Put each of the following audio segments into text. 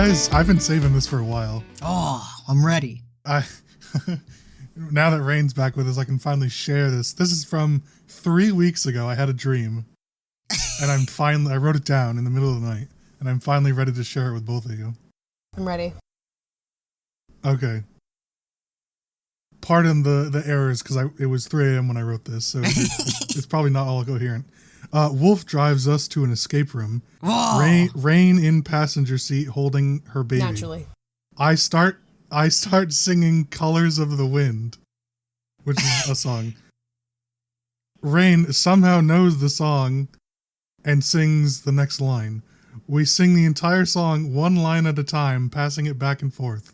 guys, I've been saving this for a while. Oh, I'm ready. Now that Rain's back with us, I can finally share this. This is from 3 weeks ago. I had a dream, and I wrote it down in the middle of the night, and I'm finally ready to share it with both of you. I'm ready. Okay. Pardon the errors, because it was 3 a.m. when I wrote this, so it's probably not all coherent. Wolf drives us to an escape room. Rain in passenger seat holding her baby. Naturally. I start singing Colors of the Wind, which is a song. Rain somehow knows the song and sings the next line. We sing the entire song one line at a time, passing it back and forth.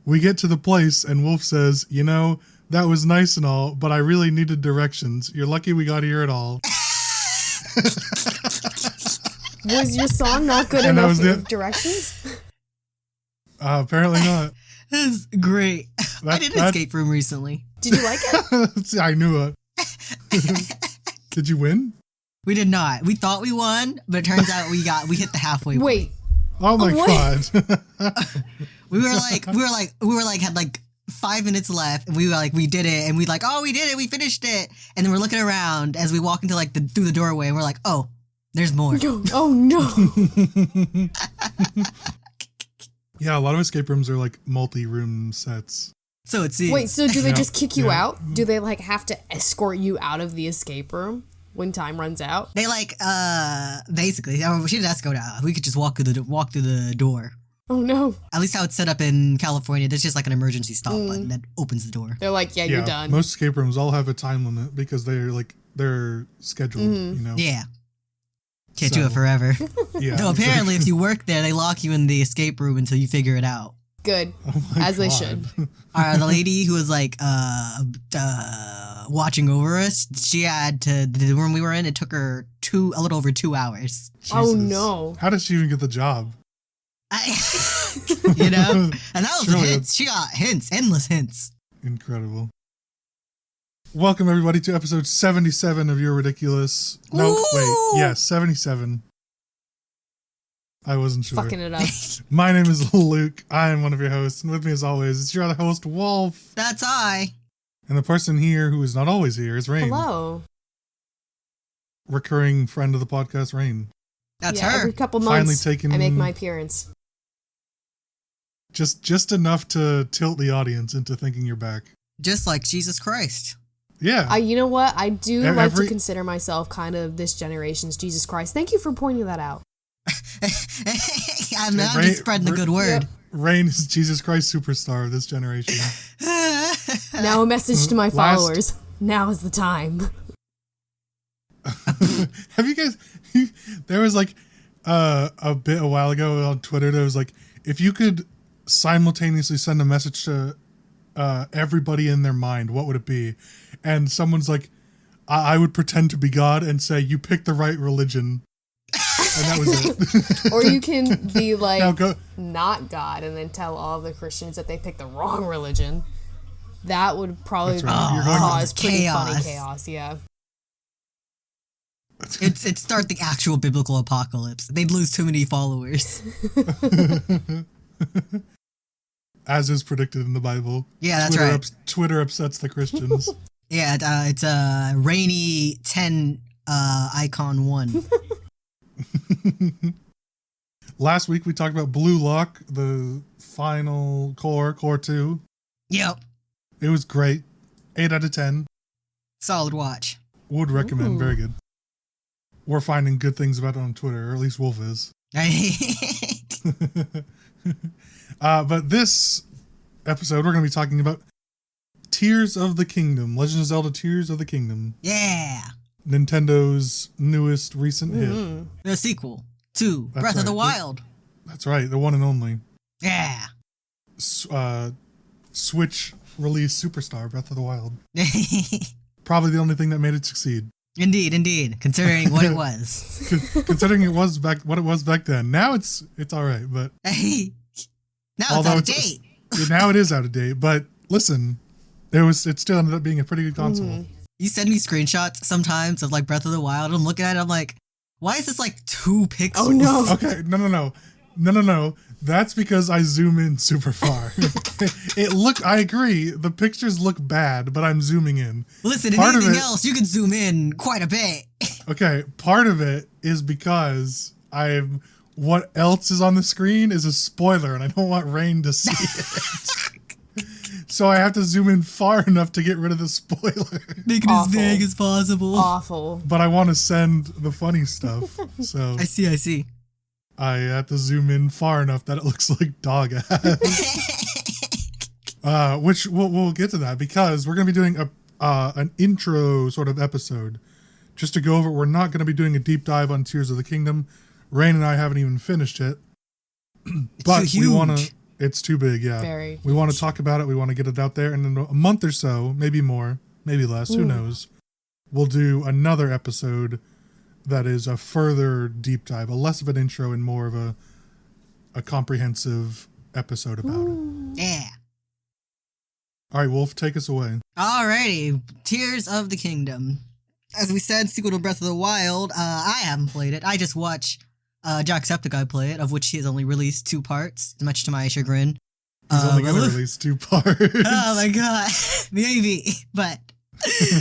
We get to the place and Wolf says, "You know, that was nice and all, but I really needed directions. You're lucky we got here at all." Was your song not good enough with directions? Apparently not. This is great. I did an escape room recently. Did you like it? See, I knew it. Did you win? We did not. We thought we won, but it turns out we hit the halfway point. Wait. Oh my God. We had like 5 minutes left, and we did it, and we did it, we finished it, and then we're looking around as we walk into through the doorway, and we're like, oh, there's more. Oh no. Yeah, a lot of escape rooms are like multi-room sets. So it seems. Wait, so do they just kick you out? Do they have to escort you out of the escape room when time runs out? They basically, she didn't escort out. We could just walk through the door. Oh no. At least how it's set up in California, there's just like an emergency stop button that opens the door. They're like, yeah, you're done. Most escape rooms all have a time limit because they're scheduled, you know? Yeah. Can't do it forever. Yeah. No, apparently if you work there, they lock you in the escape room until you figure it out. Good. As they should. The lady who was watching over us, she had the room we were in, it took her a little over 2 hours. Jesus. Oh no. How did she even get the job? And that was hints. She got hints, endless hints. Incredible. Welcome everybody to episode 77 of You're Ridiculous. No, wait, yeah, 77. I wasn't sure. Fucking it up. My name is Luke. I am one of your hosts, and with me as always is your other host, Wolf. That's I. And the person here who is not always here is Rain. Hello. Recurring friend of the podcast, Rain. That's her. Every couple months, finally I make my appearance. Just enough to tilt the audience into thinking you're back. Just like Jesus Christ. Yeah. You know what? I do like to consider myself kind of this generation's Jesus Christ. Thank you for pointing that out. I'm just spreading the good word. Yep. Rain is Jesus Christ superstar of this generation. Now a message to my followers. Now is the time. Have you guys... There was a while ago on Twitter, there was if you could simultaneously send a message to everybody in their mind, what would it be? And someone's like, I would pretend to be God and say, you picked the right religion. And that was it. Or you can be not God and then tell all the Christians that they picked the wrong religion. That would probably cause pretty funny chaos, yeah. It'd start the actual biblical apocalypse. They'd lose too many followers. As is predicted in the Bible. Yeah, that's right. Twitter upsets the Christians. Yeah, it's Rainy 10 Icon 1. Last week we talked about Blue Lock, the final core 2. Yep. It was great. 8 out of 10. Solid watch. Would recommend. Ooh. Very good. We're finding good things about it on Twitter, or at least Wolf is. But this episode, we're going to be talking about Tears of the Kingdom. Legend of Zelda Tears of the Kingdom. Yeah. Nintendo newest recent hit. The sequel to Breath of the Wild. That's right. The one and only. Yeah. Switch release superstar, Breath of the Wild. Probably the only thing that made it succeed. Indeed. Considering what it was. Considering what it was back then. Now it's all right, but now it's out of date. Now it is out of date, but listen, it still ended up being a pretty good console. You send me screenshots sometimes of Breath of the Wild. I'm looking at it, I'm like, why is this 2 pixels? Oh no. Okay, no. No. That's because I zoom in super far. I agree. The pictures look bad, but I'm zooming in. Listen, in anything else, you can zoom in quite a bit. Okay, part of it is because what else is on the screen is a spoiler, and I don't want Rain to see it. So I have to zoom in far enough to get rid of the spoiler. Make it as vague as possible. Awful. But I want to send the funny stuff, so... I see. I have to zoom in far enough that it looks like dog ass. Which we'll get to that, because we're going to be doing an intro sort of episode. Just to go over, we're not going to be doing a deep dive on Tears of the Kingdom. Rain and I haven't even finished it. But we want to... It's too big, yeah. Very. We want to talk about it. We want to get it out there. And in a month or so, maybe more, maybe less, who knows, we'll do another episode that is a further deep dive, a less of an intro and more of a comprehensive episode about it. Yeah. All right, Wolf, take us away. Alrighty, Tears of the Kingdom. As we said, sequel to Breath of the Wild. I haven't played it. I just watch Jacksepticeye play it, of which he has only released 2 parts, much to my chagrin. He's only going to release 2 parts. Oh my god, maybe. But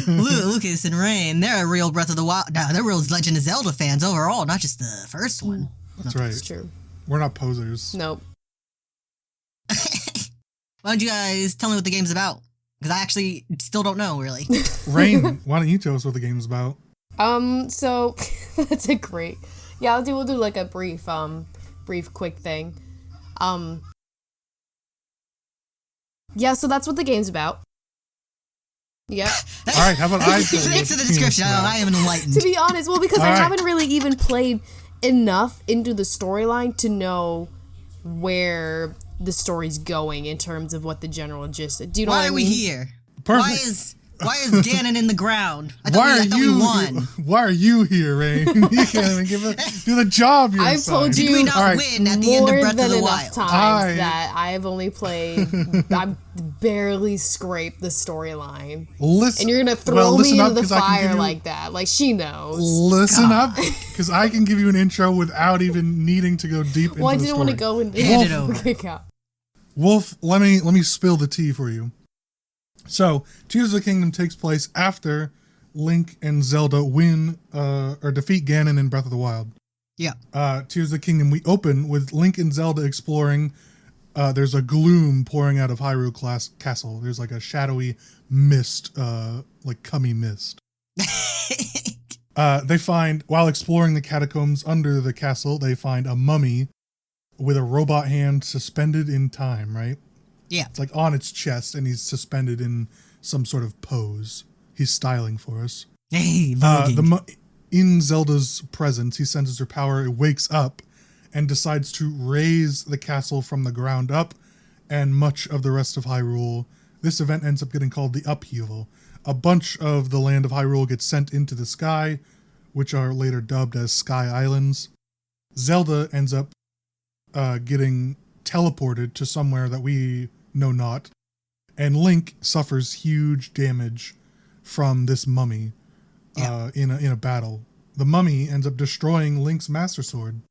Lucas and Rain, they're real Breath of the Wild. No, they're real Legend of Zelda fans overall, not just the first one. That's right. That's true. We're not posers. Nope. Why don't you guys tell me what the game's about? Because I actually still don't know, really. Rain, why don't you tell us what the game's about? So that's a great. Yeah, we'll do like a brief quick thing. Yeah, so that's what the game's about. Yeah. All right, how about I tell you Answer the description. I am enlightened. To be honest, well, because I right. haven't really even played enough into the storyline to know where the story's going in terms of what the general gist is. Do you know what I mean? Why are we here? Perfect. Why is Ganon in the ground? I thought we won. Why are you here, Rain? You can't even do the job you're I've told you Did we not win at the end of Breath of the Wild? Times that I've only played, I've barely scraped the storyline. Listen, and you're gonna throw me into the fire like that. Like, she knows. Listen up, because I can give you an intro without even needing to go deep into the story. Well, I didn't want to go into Hand it over. Wolf, let me spill the tea for you. So, Tears of the Kingdom takes place after Link and Zelda win or defeat Ganon in Breath of the Wild. Yeah. Tears of the Kingdom, we open with Link and Zelda exploring. There's a gloom pouring out of Hyrule Castle. There's like a shadowy mist, like cummy mist. They find, while exploring the catacombs under the castle, they find a mummy with a robot hand suspended in time, right? Yeah. It's like on its chest, and he's suspended in some sort of pose. He's styling for us. Hey, in Zelda's presence, he senses her power, it wakes up, and decides to raise the castle from the ground up, and much of the rest of Hyrule. This event ends up getting called the Upheaval. A bunch of the land of Hyrule gets sent into the sky, which are later dubbed as Sky Islands. Zelda ends up getting teleported to somewhere that we know not, and Link suffers huge damage from this mummy in a battle. The mummy ends up destroying Link's Master Sword.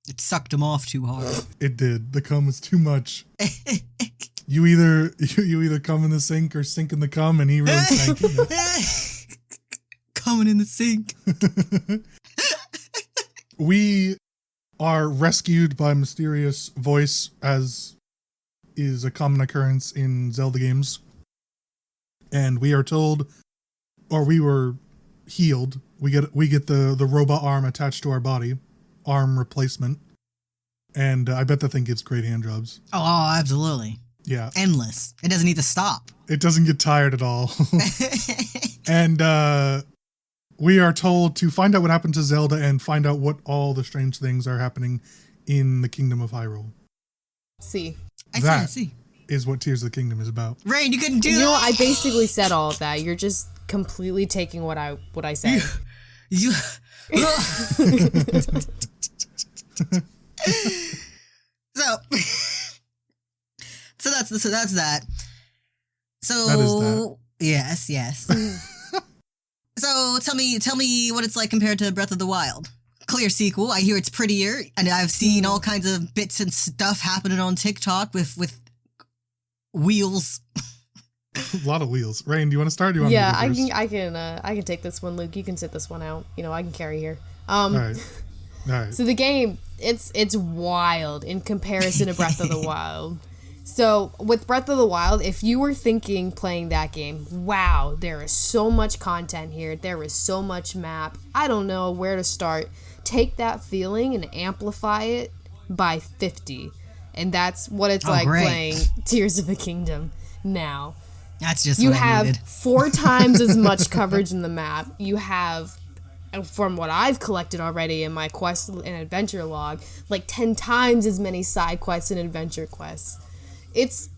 It sucked him off too hard. It did. The cum was too much. You either come in the sink or sink in the cum, and he really sank in it. Coming in the sink. We are rescued by a mysterious voice, as is a common occurrence in Zelda games. And we are told, or we were healed. We get the robot arm attached to our body, arm replacement. And I bet that thing gives great hand jobs. Oh, absolutely. Yeah. Endless. It doesn't need to stop. It doesn't get tired at all. And we are told to find out what happened to Zelda and find out what all the strange things are happening in the Kingdom of Hyrule. I see. Is what Tears of the Kingdom is about. Rain, you couldn't do that. You know, I basically said all of that. You're just completely taking what I said. You So that's that. So that is that. Yes. So tell me what it's like compared to Breath of the Wild. clear sequel. I hear it's prettier, and I've seen all kinds of bits and stuff happening on TikTok with wheels. A lot of wheels. Rain, do you want to start? Or do you want me to go first? I can take this one, Luke. You can sit this one out. I can carry here. All right. So the game, it's wild in comparison to Breath of the Wild. So with Breath of the Wild, if you were thinking playing that game, wow, there is so much content here. There is so much map. I don't know where to start. Take that feeling and amplify it by 50. And that's what it's like playing Tears of the Kingdom now. That's just you what I have needed. 4 times as much coverage in the map. You have, from what I've collected already in my quest and adventure log, like 10 times as many side quests and adventure quests. It's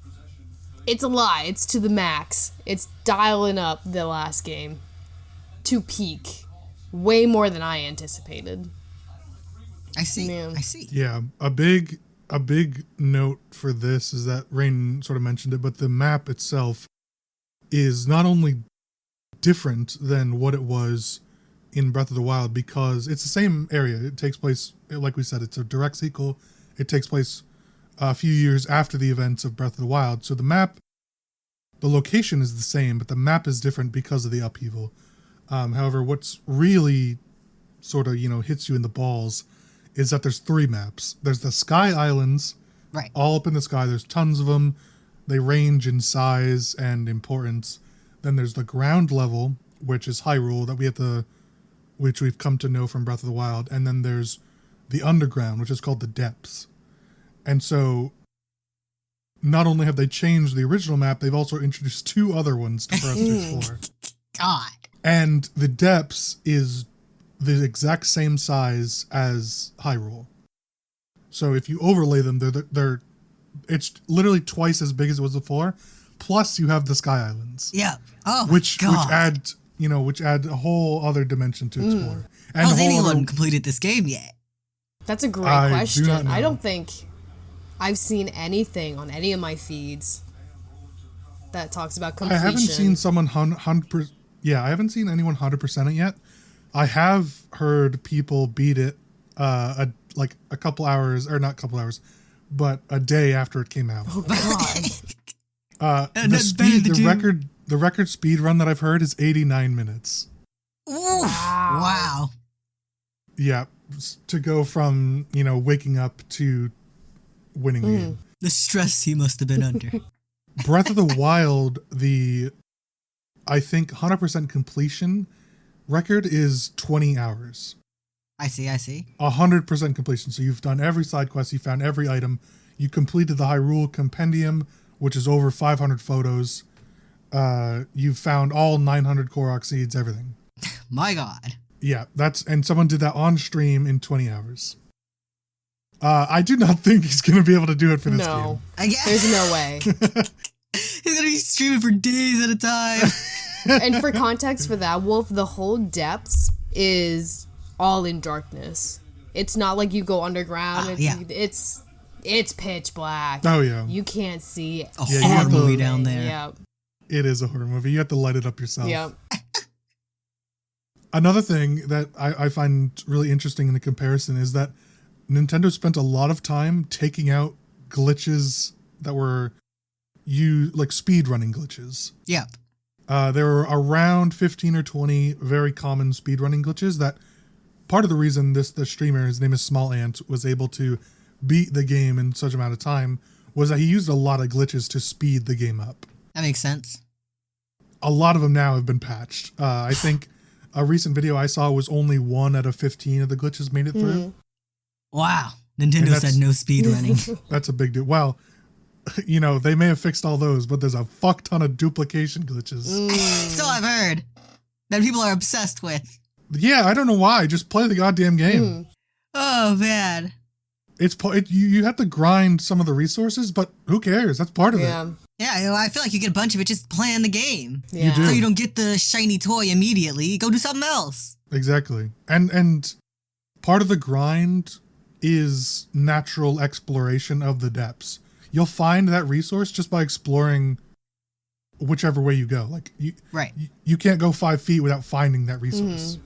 a lot. It's to the max. It's dialing up the last game to peak. Way more than I anticipated. I see. Man. I see. Yeah, a big note for this is that Rain sort of mentioned it, but the map itself is not only different than what it was in Breath of the Wild because it's the same area. It takes place, like we said, it's a direct sequel. It takes place a few years after the events of Breath of the Wild. So the map, the location is the same, but the map is different because of the upheaval. However, what's really sort of, hits you in the balls is that there's 3 maps. There's the Sky Islands, right, all up in the sky. There's tons of them. They range in size and importance. Then there's the ground level, which is Hyrule, which we've come to know from Breath of the Wild. And then there's the underground, which is called the Depths. And so, not only have they changed the original map, they've also introduced 2 other ones for us to explore. God. And the Depths is the exact same size as Hyrule. So if you overlay them, it's literally twice as big as it was before. Plus, you have the Sky Islands. Yeah. Oh, which God. which add a whole other dimension to explore. And How's anyone completed this game yet? That's a great question. I don't think I've seen anything on any of my feeds that talks about completion. I haven't seen someone 100%. Yeah, I haven't seen anyone 100% it yet. I have heard people beat it a couple hours, or not couple hours, but a day after it came out. Oh God. The record speed run that I've heard is 89 minutes. Ooh, wow. Yeah, to go from, waking up to winning the game. The stress he must have been under. Breath of the Wild, I think 100% completion record is 20 hours. I see. 100% completion. So you've done every side quest, you found every item, you completed the Hyrule Compendium, which is over 500 photos. You've found all 900 Korok seeds, everything. My God. Yeah, and someone did that on stream in 20 hours. I do not think he's going to be able to do it for this game. No, there's no way. He's going to be streaming for days at a time. And for context for that, Wolf, the whole Depths is all in darkness. It's not like you go underground. It's pitch black. Oh, yeah. You can't see a horror movie down there. Yeah. It is a horror movie. You have to light it up yourself. Yeah. Another thing that I find really interesting in the comparison is that Nintendo spent a lot of time taking out glitches that were speedrunning glitches. Yeah. There were around 15 or 20 very common speedrunning glitches that part of the reason the streamer, his name is Small Ant, was able to beat the game in such amount of time was that he used a lot of glitches to speed the game up. That makes sense. A lot of them now have been patched. I think a recent video I saw was only 1 out of 15 of the glitches made it through. Wow. Nintendo said no speedrunning. That's a big deal. Well, they may have fixed all those, but there's a fuck ton of duplication glitches. So I've heard. That people are obsessed with. Yeah, I don't know why. Just play the goddamn game. Oh, man. You have to grind some of the resources, but who cares? That's part of it. Yeah, I feel like you get a bunch of it just playing the game. Yeah. You do. So you don't get the shiny toy immediately. Go do something else. Exactly. And part of the grind is natural exploration of the depths. You'll find that resource just by exploring whichever way you go. Like you can't go 5 feet without finding that resource.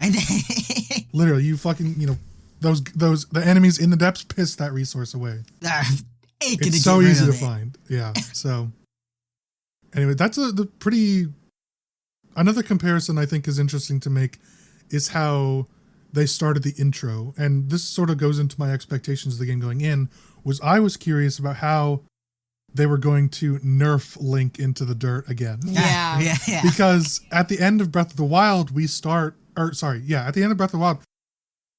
Literally, you fucking, the enemies in the depths piss that resource away. It's so easy to find. Yeah. So anyway, that's another comparison I think is interesting to make is how they started the intro. And this sort of goes into my expectations of the game going in, I was curious about how they were going to nerf Link into the dirt again. Yeah. Because at the end of Breath of the Wild, at the end of Breath of the Wild,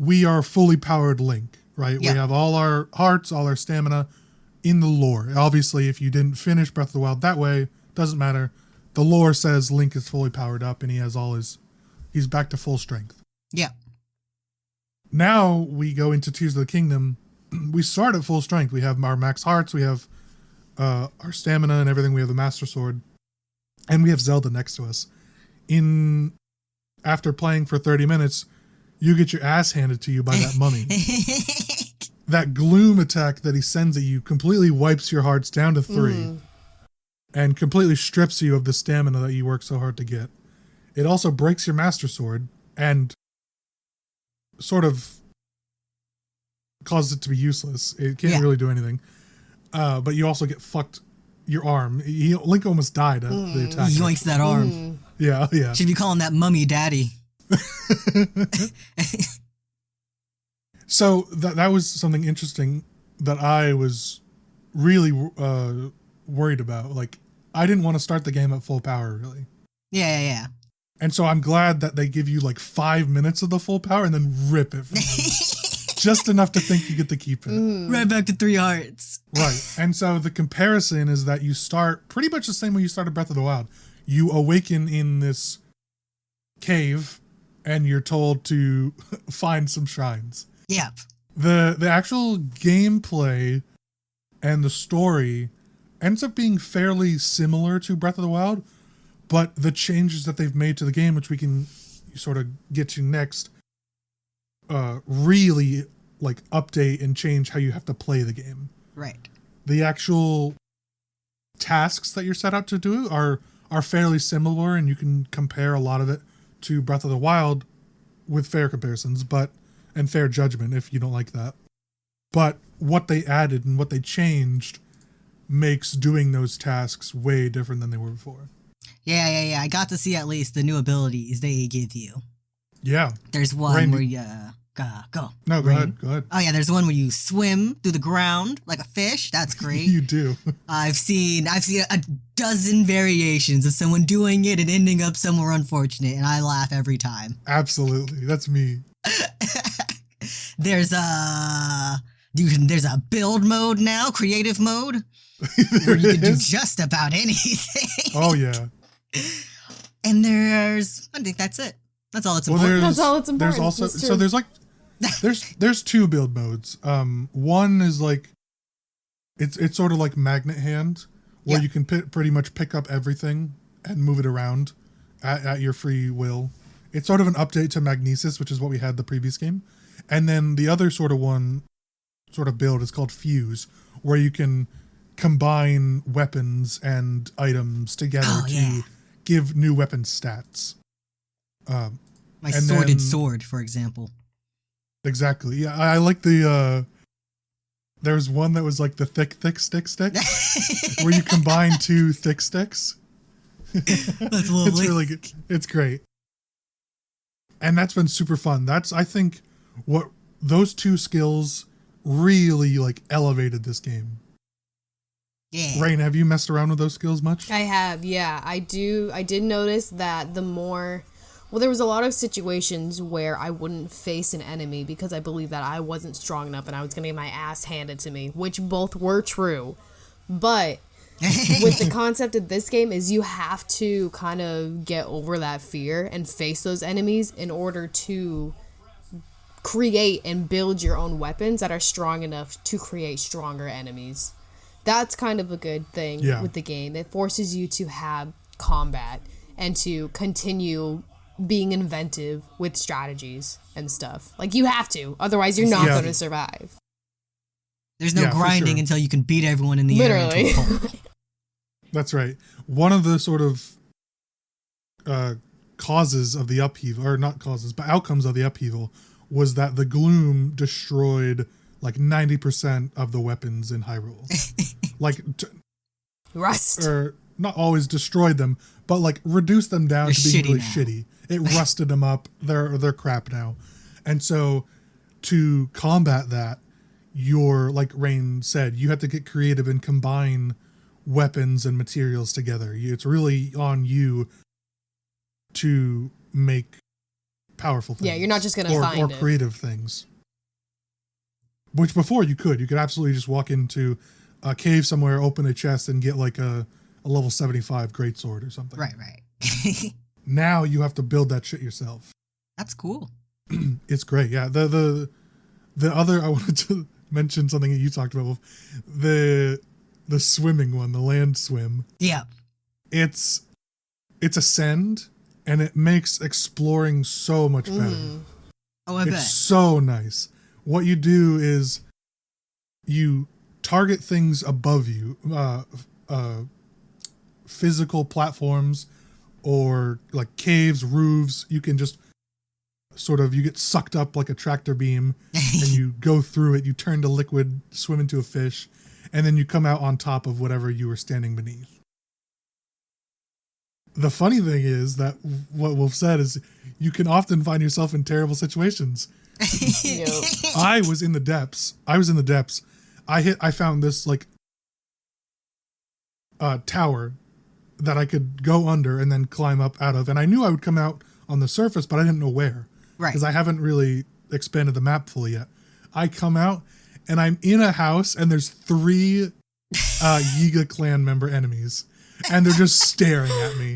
we are fully powered Link, right? Yeah. We have all our hearts, all our stamina in the lore. Obviously, if you didn't finish Breath of the Wild that way, doesn't matter. The lore says Link is fully powered up and he has he's back to full strength. Yeah. Now we go into Tears of the Kingdom. We start at full strength. We have our max hearts. We have our stamina and everything. We have the Master Sword. And we have Zelda next to us. After playing for 30 minutes, you get your ass handed to you by that mummy. That gloom attack that he sends at you completely wipes your hearts down to 3 and completely strips you of the stamina that you worked so hard to get. It also breaks your Master Sword and sort of causes it to be useless. It can't really do anything. But you also get fucked your arm. Link almost died at the attack. Yoinks that arm. Yeah. Should be calling that mummy daddy. So that was something interesting that I was really worried about. Like, I didn't want to start the game at full power, really. Yeah. And so I'm glad that they give you like 5 minutes of the full power and then rip it from you. Just enough to think you get to keep it. Right back to 3 hearts. Right. And so the comparison is that you start pretty much the same way you started Breath of the Wild. You awaken in this cave and you're told to find some shrines. Yep. The actual gameplay and the story ends up being fairly similar to Breath of the Wild, but the changes that they've made to the game, which we can sort of get to next, really like update and change how you have to play the game. Right. The actual tasks that you're set out to do are fairly similar, and you can compare a lot of it to Breath of the Wild with fair comparisons, and fair judgment if you don't like that. But what they added and what they changed makes doing those tasks way different than they were before. Yeah. I got to see at least the new abilities they give you. Yeah. There's one where you... go. No, go ahead. Oh, yeah, there's one where you swim through the ground like a fish. That's great. You do. I've seen a dozen variations of someone doing it and ending up somewhere unfortunate, and I laugh every time. Absolutely. That's me. There's a build mode now, creative mode, where you can do just about anything. Oh, yeah. And I think that's it. That's all that's important. That's all that's important. There's also, so there's like, there's 2 build modes. One is like, it's sort of like Magnet Hand, where you can pretty much pick up everything and move it around at your free will. It's sort of an update to Magnesis, which is what we had the previous game. And then the other sort of build is called Fuse, where you can combine weapons and items together to give new weapon stats. My sorted sword, for example. Exactly. Yeah, I like there was one that was like the thick stick, where you combine 2 thick sticks. That's lovely. It's really good. It's great. And that's been super fun. That's, I think, what those 2 skills really like elevated this game. Yeah. Rain, have you messed around with those skills much? I have, yeah. I did notice that there was a lot of situations where I wouldn't face an enemy because I believed that I wasn't strong enough and I was going to get my ass handed to me, which both were true. But with the concept of this game is you have to kind of get over that fear and face those enemies in order to create and build your own weapons that are strong enough to create stronger enemies. That's kind of a good thing with the game. It forces you to have combat and to continue being inventive with strategies and stuff. Like, you have to. Otherwise, you're not going to survive. There's no grinding until you can beat everyone in the air. Literally. That's right. One of the sort of causes of the upheaval, or not causes, but outcomes of the upheaval, was that the gloom destroyed like 90% of the weapons in Hyrule. Like, Rust. or not always destroyed them, but like reduced them down They're to being really now. shitty. It rusted them up. They're crap now. And so to combat that, like Rain said, you have to get creative and combine weapons and materials together. It's really on you to make powerful things. Yeah, you're not just gonna find or it. creative things. Which before you could absolutely just walk into a cave somewhere, open a chest, and get like a level 75 greatsword or something. Right. Now you have to build that shit yourself. That's cool. It's great. Yeah. The other, I wanted to mention something that you talked about, Wolf. The swimming one, the land swim. Yeah. It's Ascend, and it makes exploring so much better. Oh, I It's bet. so nice. What you do is you target things above you, physical platforms or like caves, roofs. You can just you get sucked up like a tractor beam and you go through it. You turn to liquid, swim into a fish, and then you come out on top of whatever you were standing beneath. The funny thing is that what Wolf said is you can often find yourself in terrible situations. Yep. I was in the depths. I found this like tower that I could go under and then climb up out of. And I knew I would come out on the surface, but I didn't know where. Right. Because I haven't really expanded the map fully yet. I come out and I'm in a house and there's 3 Yiga clan member enemies. And they're just staring at me.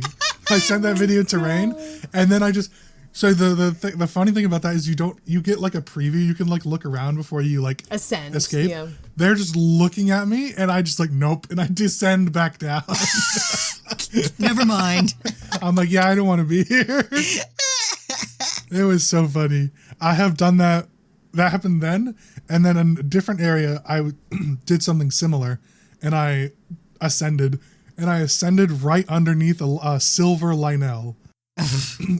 I sent that video to Rain, and then I just... So the funny thing about that is you get like a preview. You can like look around before you like Ascend. escape. Yeah. They're just looking at me, and I just like nope, and I descend back down. Never mind. I'm like, yeah, I don't want to be here. It was so funny. I have done that. That happened then, and then in a different area, I did something similar, and I ascended right underneath a silver Lionel,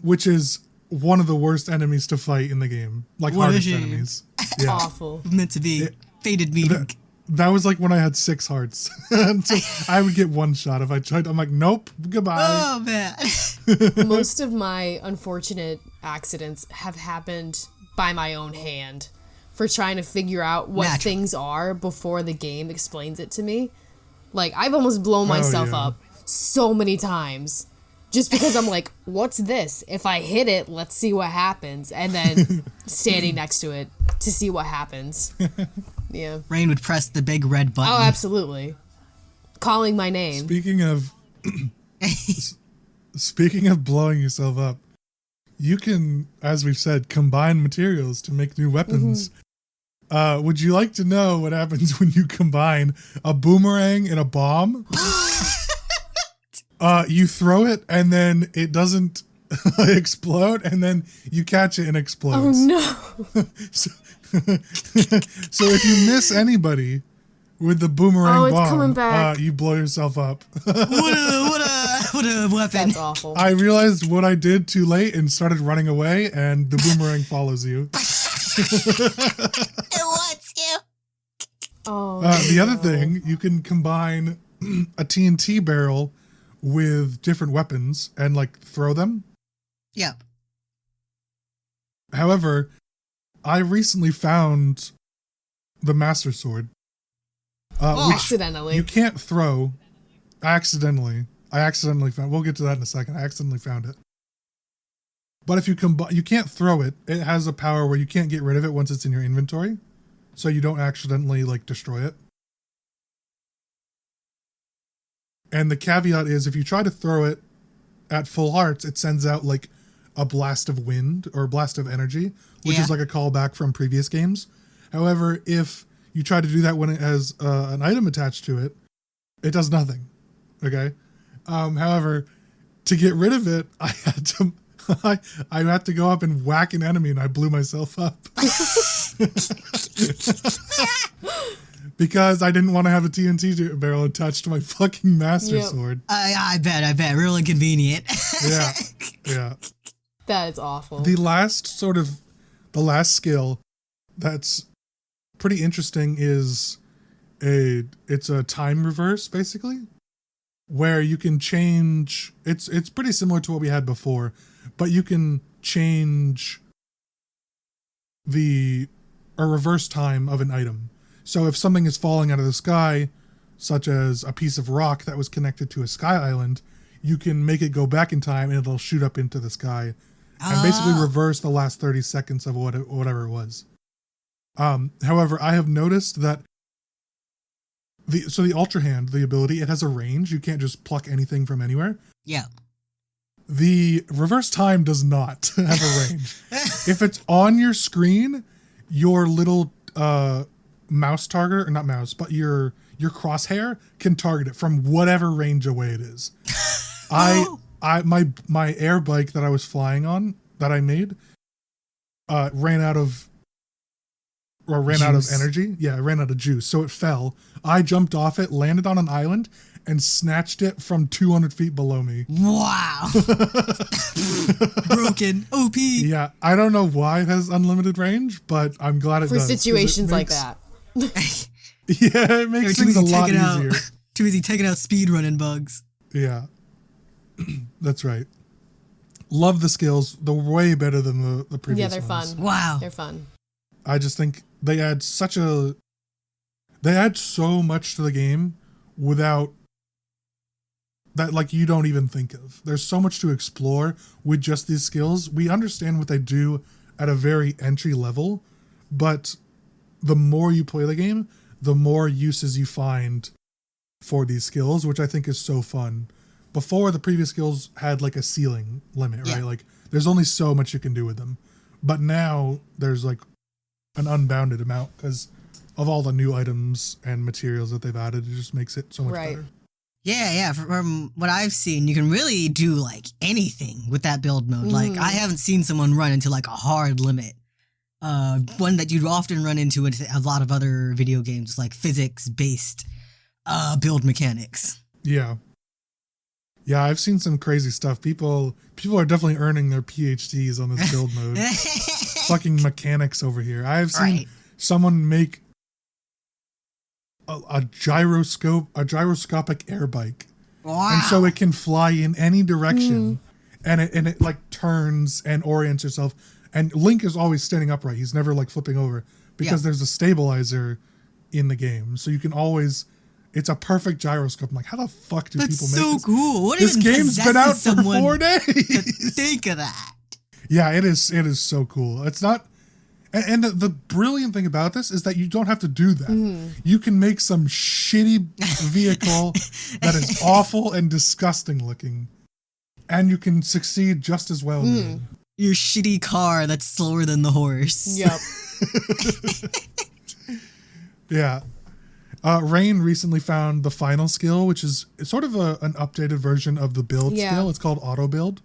which is one of the worst enemies to fight in the game. Like What hardest is it? enemies. Yeah. Awful. Meant to be. Fated meeting. That was like when I had 6 hearts. So I would get one shot if I tried. I'm like, nope, goodbye. Oh, man. Most of my unfortunate accidents have happened by my own hand for trying to figure out what Natural. things are before the game explains it to me. Like, I've almost blown myself yeah. up so many times just because I'm like, what's this? If I hit it, let's see what happens. And then standing next to it to see what happens. Yeah. Rain would press the big red button. Oh, absolutely. Calling my name. Speaking of blowing yourself up, you can, as we've said, combine materials to make new weapons. Would you like to know what happens when you combine a boomerang and a bomb? You throw it and then it doesn't explode, and then you catch it and it Oh, explodes. no. So if you miss anybody with the boomerang It's bomb, coming back. you blow yourself up. What a weapon. That's awful. I realized what I did too late and started running away, and the boomerang follows you. It wants you. Oh, The other thing, you can combine a TNT barrel with different weapons and like throw them. Yep. However, I recently found the Master Sword, which accidentally. you can't throw. I accidentally found. We'll get to that in a second. I accidentally found it. But if you you can't throw it. It has a power where you can't get rid of it once it's in your inventory, so you don't accidentally like destroy it. And the caveat is, if you try to throw it at full hearts, it sends out like a blast of wind or a blast of energy, which is like a callback from previous games. However, if you try to do that when it has an item attached to it, it does nothing. Okay. However, to get rid of it, I had to go up and whack an enemy, and I blew myself up. Because I didn't want to have a TNT barrel attached to my fucking Master Sword. I bet. Real inconvenient. Yeah. That is awful. The last The last skill that's pretty interesting is it's a time reverse, basically, where you can change. It's pretty similar to what we had before, but you can change a reverse time of an item. So if something is falling out of the sky, such as a piece of rock that was connected to a sky island, you can make it go back in time and it'll shoot up into the sky and basically reverse the last 30 seconds of whatever it was. However, I have noticed that the Ultra Hand, the ability, it has a range. You can't just pluck anything from anywhere. Yeah. The reverse time does not have a range. If it's on your screen, your little mouse target, or not mouse, but your crosshair can target it from whatever range away it is. My air bike that I was flying on, that I made, ran out of energy. Yeah, it ran out of juice, so it fell. I jumped off it, landed on an island, and snatched it from 200 feet below me. Wow. Broken. OP. Yeah, I don't know why it has unlimited range, but I'm glad it does. For situations like that. Yeah, it makes things a lot easier. Too easy taking out speed running bugs. Yeah. That's right. Love the skills. They're way better than the previous Yeah, they're ones. fun. Wow. They're fun. I just think they add so much to the game without that, like, you don't even think of. There's so much to explore with just these skills. We understand what they do at a very entry level, but the more you play the game, the more uses you find for these skills, which I think is so fun. Before, the previous skills had like a ceiling limit, right? Yeah. Like there's only so much you can do with them. But now there's like an unbounded amount because of all the new items and materials that they've added. It just makes it so much better. Yeah. From what I've seen, you can really do like anything with that build mode. Like I haven't seen someone run into like a hard limit. One that you'd often run into in a lot of other video games, like physics-based build mechanics. Yeah. Yeah, I've seen some crazy stuff. People are definitely earning their PhDs on this build mode. Fucking mechanics over here. I've seen someone make a gyroscopic air bike. Wow. And so it can fly in any direction and it like turns and orients itself. And Link is always standing upright. He's never like flipping over because there's a stabilizer in the game. So you can always, it's a perfect gyroscope. I'm like, how the fuck do people make this? That's so cool. What This game's been out for 4 days. To think of that. Yeah, it is so cool. It's not, and the brilliant thing about this is that you don't have to do that. You can make some shitty vehicle that is awful and disgusting looking, and you can succeed just as well. Your shitty car that's slower than the horse. Yep. Yeah. Rain recently found the final skill, which is sort of an updated version of the build skill. It's called auto build.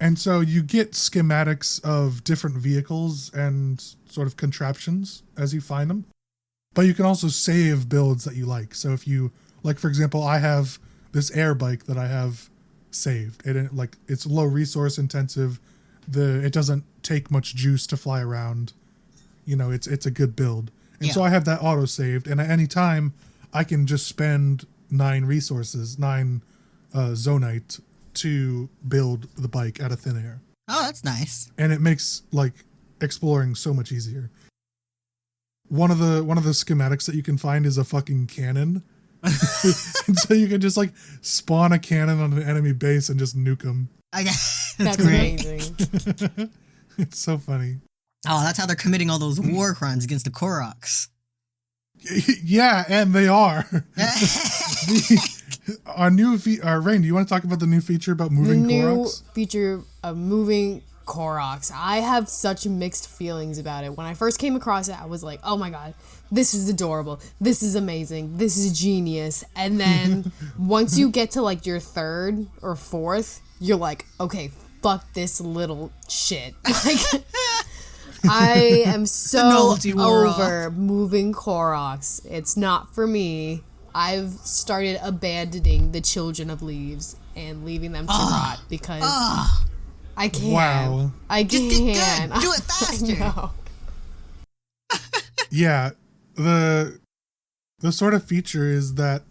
And so you get schematics of different vehicles and sort of contraptions as you find them. But you can also save builds that you like. So if you, like, for example, I have this air bike that I have saved. It's low resource intensive. It doesn't take much juice to fly around. You know, it's a good build. And so I have that auto saved, and at any time I can just spend 9 zonite to build the bike out of thin air. Oh, that's nice. And it makes like exploring so much easier. One of the schematics that you can find is a fucking cannon. And so you can just like spawn a cannon on an enemy base and just nuke them. That's great. amazing. It's so funny. Oh, that's how they're committing all those war crimes against the Koroks. Yeah, and they are. Our new Rain, do you want to talk about the new feature about moving Koroks? New feature of moving Koroks. I have such mixed feelings about it. When I first came across it, I was like, oh my god, this is adorable. This is amazing. This is genius. And then once you get to like your 3rd or 4th, you're like, okay, fuck this little shit. Like, I am so over moving Koroks. It's not for me. I've started abandoning the Children of Leaves and leaving them to rot because I can't. Wow. I Just can't. get good. Do it faster. No. Yeah, the sort of feature is that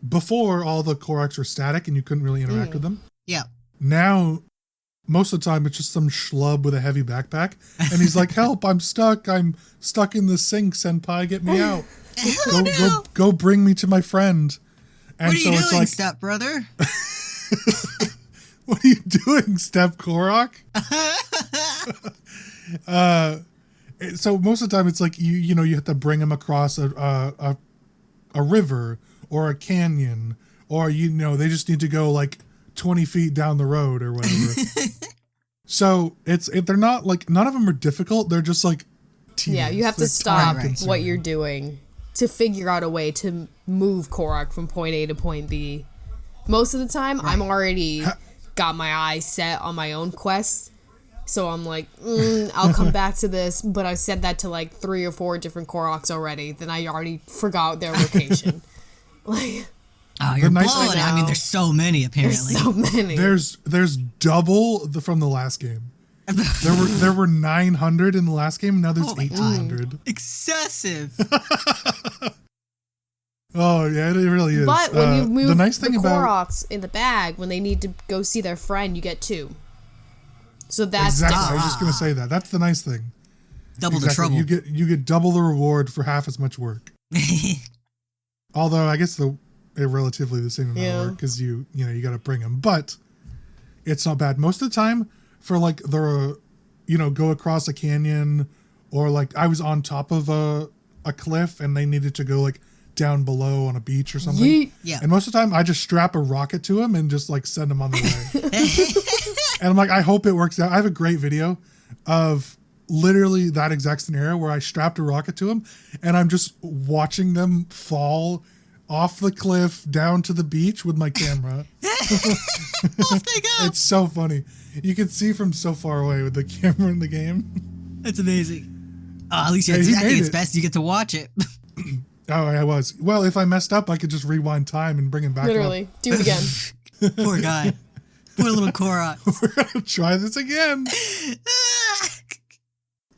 before all the Koroks were static and you couldn't really interact with them. Yeah. Now, most of the time, it's just some schlub with a heavy backpack, and he's like, "Help! I'm stuck in the sink. Senpai, get me out! Go bring me to my friend." And What are you it's doing, like, step brother? "What are you doing, Step Korok?" So most of the time, it's like you have to bring him across a river or a canyon, or they just need to go like 20 feet down the road or whatever. So they're not like, none of them are difficult. They're just like tedious. Yeah, you have to They're stop time-consuming. what you're doing to figure out a way to move Korok from point A to point B. Most of the time, I'm already got my eyes set on my own quest. So I'm like, I'll come back to this, but I said that to like 3 or 4 different Koroks already. Then I already forgot their location. Like, Oh, you're nice blowing thing- it. I mean, there's so many apparently. there's so many. There's double from the last game. There were 900 in the last game, and now there's Oh my God. 1,800. Excessive. Oh yeah, it really is. But when you move the nice thing the about Koroks in the bag, when they need to go see their friend, you get 2. So that's exactly, I different. was just gonna say that. That's the nice thing. Double Exactly. the trouble. You get double the reward for half as much work. Although I guess they're relatively the same amount of work because you got to bring them, but it's not bad. Most of the time, for like go across a canyon, or like I was on top of a cliff and they needed to go like down below on a beach or something. Yeet. Yeah. And most of the time, I just strap a rocket to him and just like send him on the way. And I'm like, I hope it works out. I have a great video of literally that exact scenario where I strapped a rocket to him and I'm just watching them fall off the cliff down to the beach with my camera. Off they go. It's so funny. You can see from so far away with the camera in the game. That's amazing. Oh, at least Yeah, I he think made it's it. best you get to watch it. Oh, I was. Well, if I messed up, I could just rewind time and bring him back Literally. Do it again. Poor guy. Poor little Korok. up. We're going to try this again.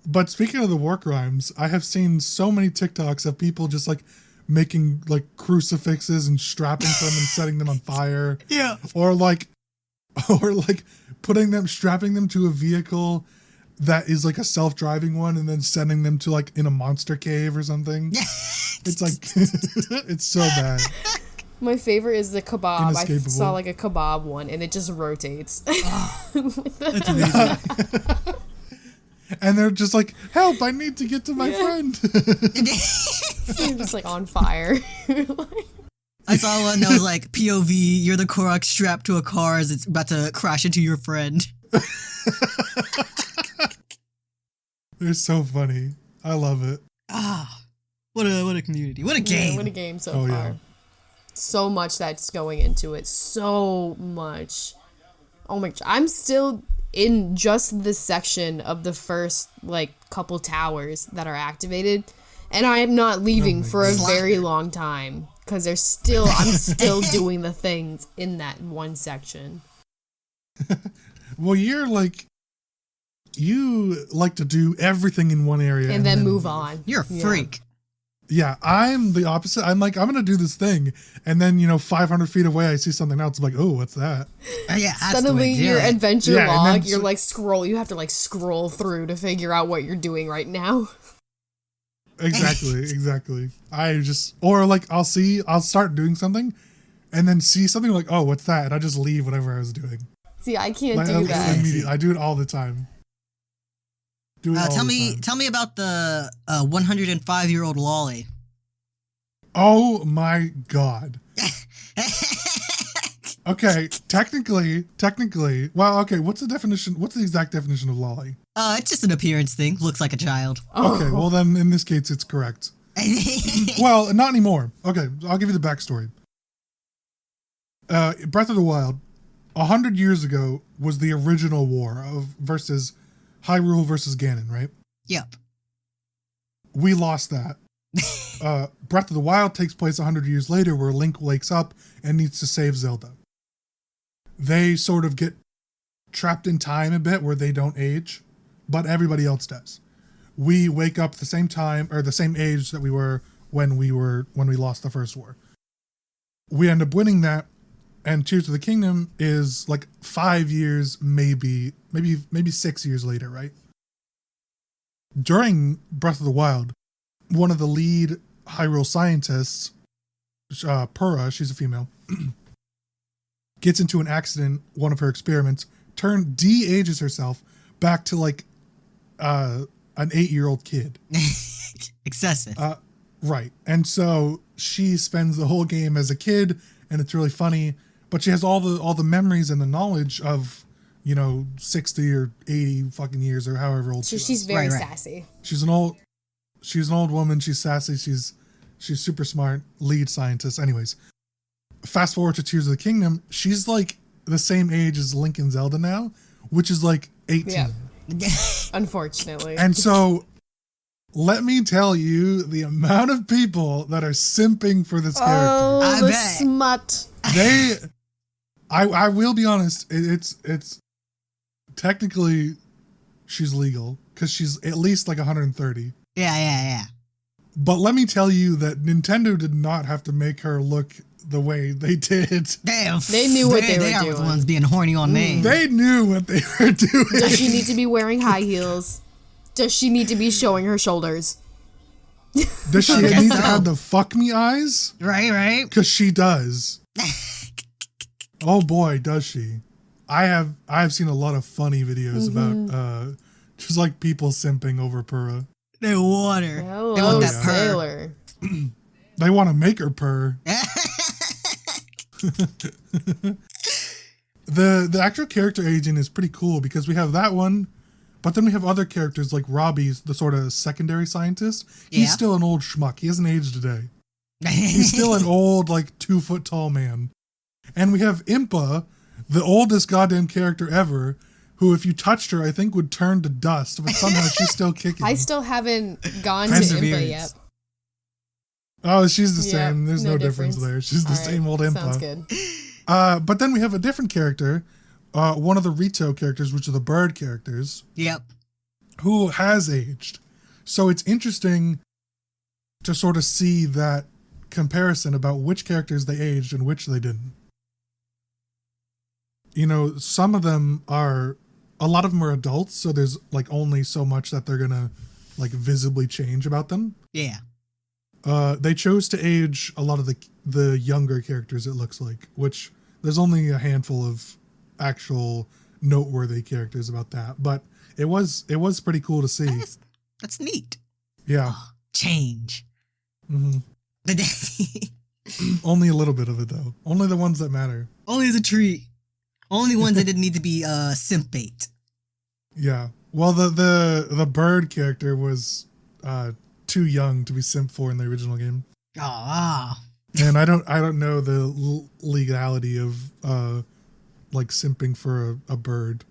But speaking of the war crimes, I have seen so many TikToks of people just like making like crucifixes and strapping them and setting them on fire. Yeah. Or like strapping them to a vehicle that is like a self-driving one and then sending them to like in a monster cave or something. It's like, it's so bad. My favorite is the kebab. I Inescapable. saw like a kebab one and it just rotates. That's amazing. And they're just like, help, I need to get to my friend. You're just like on fire. I saw one that was like POV, you're the Korok strapped to a car as it's about to crash into your friend. They're so funny. I love it. Ah, what a community. What a game. Yeah, what a game so Oh, far. yeah. So much that's going into it. So much. Oh my gosh. I'm still in just this section of the first like couple towers that are activated. And I am not leaving for a God. very long time. Because I'm still doing the things in that one section. Well, you like to do everything in one area. And then move on. You're a freak. Yeah, I'm the opposite. I'm like, I'm going to do this thing. And then, 500 feet away, I see something else. I'm like, oh, what's that? Yeah, that's Suddenly the way to do your it. adventure Yeah, and log, then you're like you have to like scroll through to figure out what you're doing right now. Exactly. I'll start doing something and then see something like, oh, what's that? And I just leave whatever I was doing. See, I can't Like, do that. immediately. I do it all the time. Tell me about the 105-year-old lolly. Oh my God. Okay, technically, well, okay, what's the exact definition of lolly? It's just an appearance thing. Looks like a child. Okay, well then in this case it's correct. Well, not anymore. Okay, I'll give you the backstory. Breath of the Wild, 100 years ago was the original war versus Hyrule versus Ganon, right? Yep. We lost that. Breath of the Wild takes place 100 years later where Link wakes up and needs to save Zelda. They sort of get trapped in time a bit where they don't age, but everybody else does. We wake up the same time or the same age that we were when we lost the first war. We end up winning that, and Tears of the Kingdom is like 5 years, maybe 6 years later, right? During Breath of the Wild, one of the lead Hyrule scientists, Purah, she's a female, gets into an accident, one of her experiments, de-ages herself back to like an 8-year-old kid. Excessive. Right. And so she spends the whole game as a kid, and it's really funny, but she has all the memories and the knowledge of, 60 or 80 fucking years or however old she was. She's very sassy. She's an old woman. She's sassy. She's super smart, lead scientist. Anyways, fast forward to Tears of the Kingdom. She's like the same age as Link and Zelda now, which is like 18. Yeah. Unfortunately. And so let me tell you the amount of people that are simping for this character. Oh, I the bet. smut. I will be honest, it's technically she's legal because she's at least like 130. Yeah. But let me tell you that Nintendo did not have to make her look the way they did. Damn. They knew what they were are doing. the ones being horny on me. They knew what they were doing. Does she need to be wearing high heels? Does she need to be showing her shoulders? Does she Okay, need so- to have the fuck me eyes? Right. Because she does. Oh boy, does she. I've seen a lot of funny videos about just like people simping over Purah. They want her. Hello, They want that purr. sailor. They want to make her purr. The actual character aging is pretty cool because we have that one, but then we have other characters like Robbie's the sort of secondary scientist. He's Yeah. still an old schmuck. He hasn't aged a day. He's still an old, like 2 foot tall man. And we have Impa, the oldest goddamn character ever, who if you touched her, I think would turn to dust, but somehow she's still kicking. I still haven't gone to Perseverance. Impa yet. Oh, she's the Yeah, same. There's no difference difference. there. She's the All right, same old Impa. Sounds good. But then we have a different character, one of the Rito characters, which are the bird characters, Yep. who has aged. So it's interesting to sort of see that comparison about which characters they aged and which they didn't. Some of them a lot of them are adults, so there's like only so much that they're gonna like visibly change about them. Yeah. They chose to age a lot of the younger characters, it looks like, which there's only a handful of actual noteworthy characters about that, but it was pretty cool to see. That's neat. Yeah. Change. Hmm. Only a little bit of it though. Only the ones that matter. Only as a treat. Only ones that didn't need to be simp bait. Yeah. Well, the bird character was too young to be simp for in the original game, Ah. and I don't know the legality of like simping for a bird.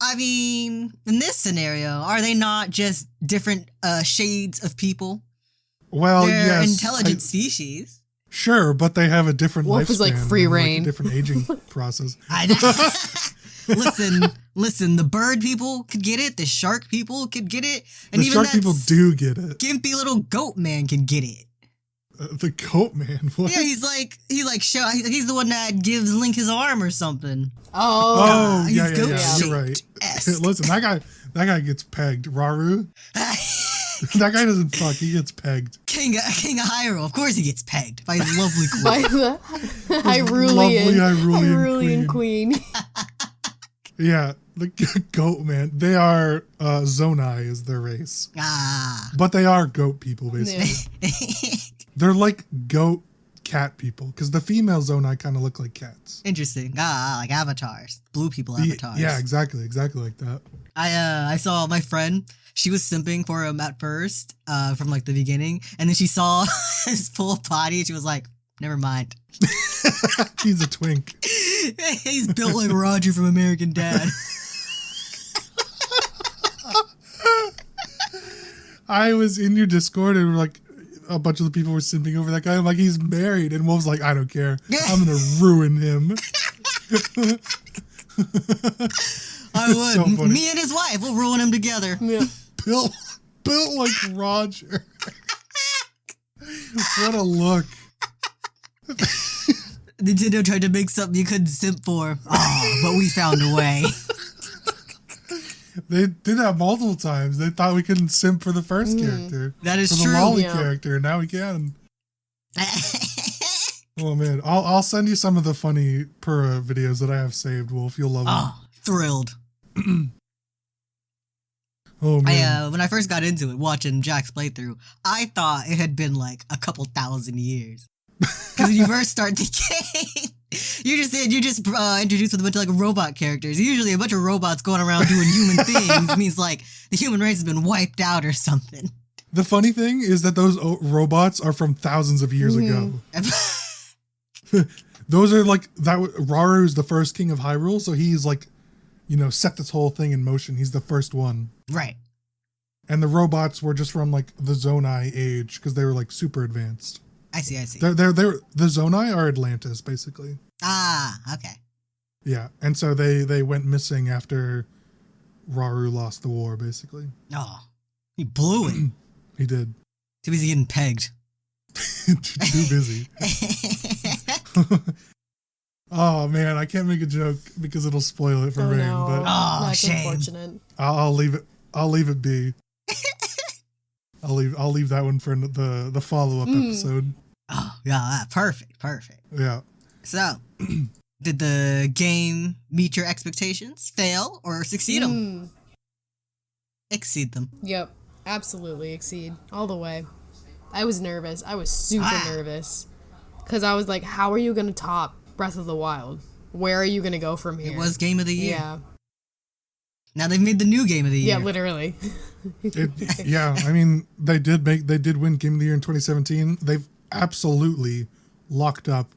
I mean, in this scenario, are they not just different shades of people? Well, They're yes, intelligent species. sure, but they have a different Wolf lifespan. is like free and, reign. a different aging process. Listen, the bird people could get it, the shark people could get it, and The even shark that people do get it. gimpy little goat man can get it. The goat man. What? Yeah, he's the one that gives Link his arm or something. Oh, he's yeah, goat you're right. shaped-esque. Listen, that guy gets pegged. Raru. That guy doesn't fuck. He gets pegged. King of Hyrule, of course he gets pegged by his lovely queen. By the Lovely Hyrulean Hyrulean queen. Yeah, the goat man. They are Zonai is their race, but they are goat people basically. They're like goat cat people because the female Zonai kind of look like cats. Interesting. Like avatars. Blue people avatars. Yeah, exactly like that. I saw my friend. She was simping for him at first, from like the beginning, and then she saw his full body, and she was like, "Never mind." He's a twink. He's built like Roger from American Dad. I was in your Discord and like a bunch of the people were simping over that guy. I'm like, he's married, and Wolf's like, I don't care. I'm gonna ruin him. I would. So funny. Me and his wife, we'll ruin him together. Yeah. Built like Roger. What a look. Nintendo tried to make something you couldn't simp for. Oh, but we found a way. They did that multiple times. They thought we couldn't simp for the first character. That is for the true. Molly Yeah. character. Now we can. Oh man, I'll send you some of the funny Pura videos that I have saved, Wolf. You'll love them. Oh, thrilled. Oh man. When I first got into it, watching Jack's playthrough, I thought it had been like a couple thousand years. Because when you first start the game, you're just introduced with a bunch of like robot characters. Usually a bunch of robots going around doing human things means like the human race has been wiped out or something. The funny thing is that those robots are from thousands of years ago. Those are like that. Raru is the first king of Hyrule, so he's like, set this whole thing in motion. He's the first one. Right. And the robots were just from like the Zonai age because they were like super advanced. I see. They're the Zonai are Atlantis basically. Ah, okay. Yeah, and so they went missing after Raru lost the war basically. Oh, he blew it. He did. Too busy getting pegged. Too busy. Oh man, I can't make a joke because it'll spoil it for Rain. No. But That's shame. unfortunate. I'll leave it. I'll leave it be. I'll leave that one for the follow up episode. Oh, yeah, perfect. Yeah. So, did the game meet your expectations, fail, or succeed them? Exceed them. Yep. Absolutely exceed. All the way. I was nervous. I was super nervous. Because I was like, how are you going to top Breath of the Wild? Where are you going to go from here? It was Game of the Year. Yeah. Now they've made the new Game of the Year. Yeah, literally. Yeah, I mean, they did win Game of the Year in 2017. They've absolutely locked up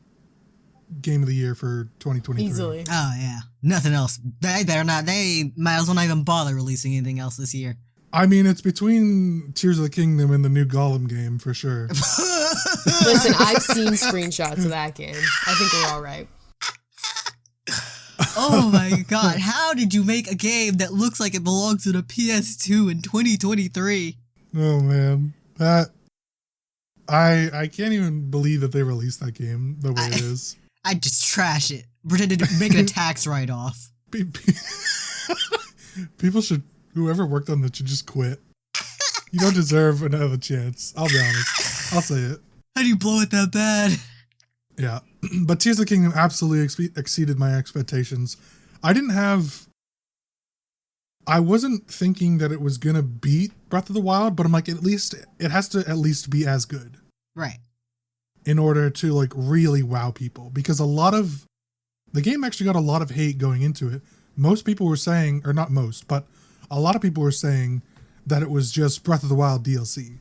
Game of the Year for 2023. Easily. Oh, yeah. Nothing else. They better not. They might as well not even bother releasing anything else this year. I mean, it's between Tears of the Kingdom and the new Gollum game for sure. Listen, I've seen screenshots of that game. I think we're all right. Oh my god, how did you make a game that looks like it belongs to the PS2 in 2023? Oh man, that I can't even believe that they released that game the way it is. I'd just trash it. Pretend to make it a tax write-off. People should, whoever worked on that should just quit. You don't deserve another chance. I'll be honest. I'll say it. How do you blow it that bad? Yeah, but Tears of the Kingdom absolutely exceeded my expectations. I wasn't thinking that it was gonna beat Breath of the Wild, but I'm like, at least it has to at least be as good. Right. In order to like really wow people, because the game actually got a lot of hate going into it. Most people were saying, or not most, but a lot of people were saying that it was just Breath of the Wild DLC.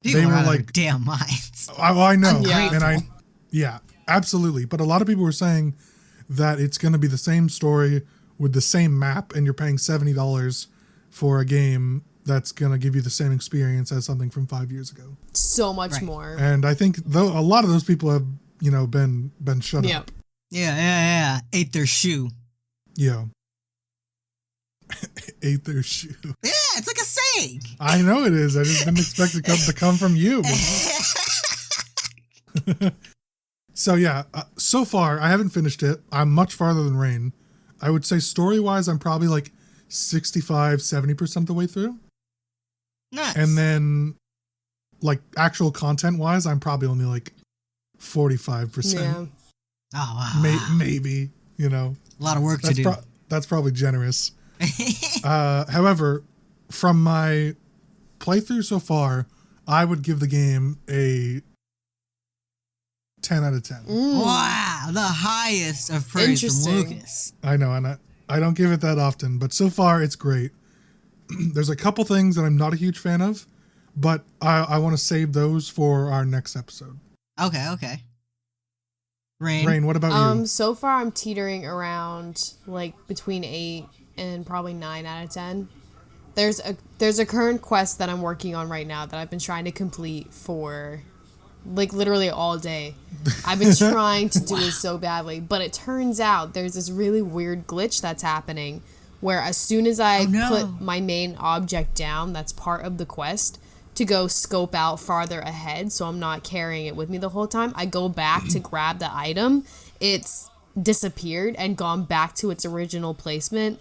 People They are were out of their like- damn minds. I know, Ungrateful. and yeah, absolutely. But a lot of people were saying that it's going to be the same story with the same map, and you're paying $70 for a game that's going to give you the same experience as something from 5 years ago. So much Right. more. And I think though a lot of those people have been shut Yep. up. Yeah. Ate their shoe. Yeah. Ate their shoe. Yeah, it's like a saying. I know it is. I just didn't expect it to come from you. So yeah, so far I haven't finished it. I'm much farther than Rain. I would say story-wise, I'm probably like 65-70% of the way through. Nice. And then like actual content-wise, I'm probably only like 45%. Yeah. Oh, wow. Maybe, A lot of work to do. That's probably generous. However, from my playthrough so far, I would give the game a 10 out of 10. Wow, the highest of praise from Interesting. Lucas. I know, and I don't give it that often, but so far it's great. There's a couple things that I'm not a huge fan of, but I want to save those for our next episode. Okay. Rain. Rain, what about you? So far I'm teetering around like between 8 and probably 9 out of 10. There's a current quest that I'm working on right now that I've been trying to complete for like literally all day. I've been trying to do it so badly, but it turns out there's this really weird glitch that's happening where as soon as I put my main object down, that's part of the quest, to go scope out farther ahead so I'm not carrying it with me the whole time, I go back to grab the item, it's disappeared and gone back to its original placement,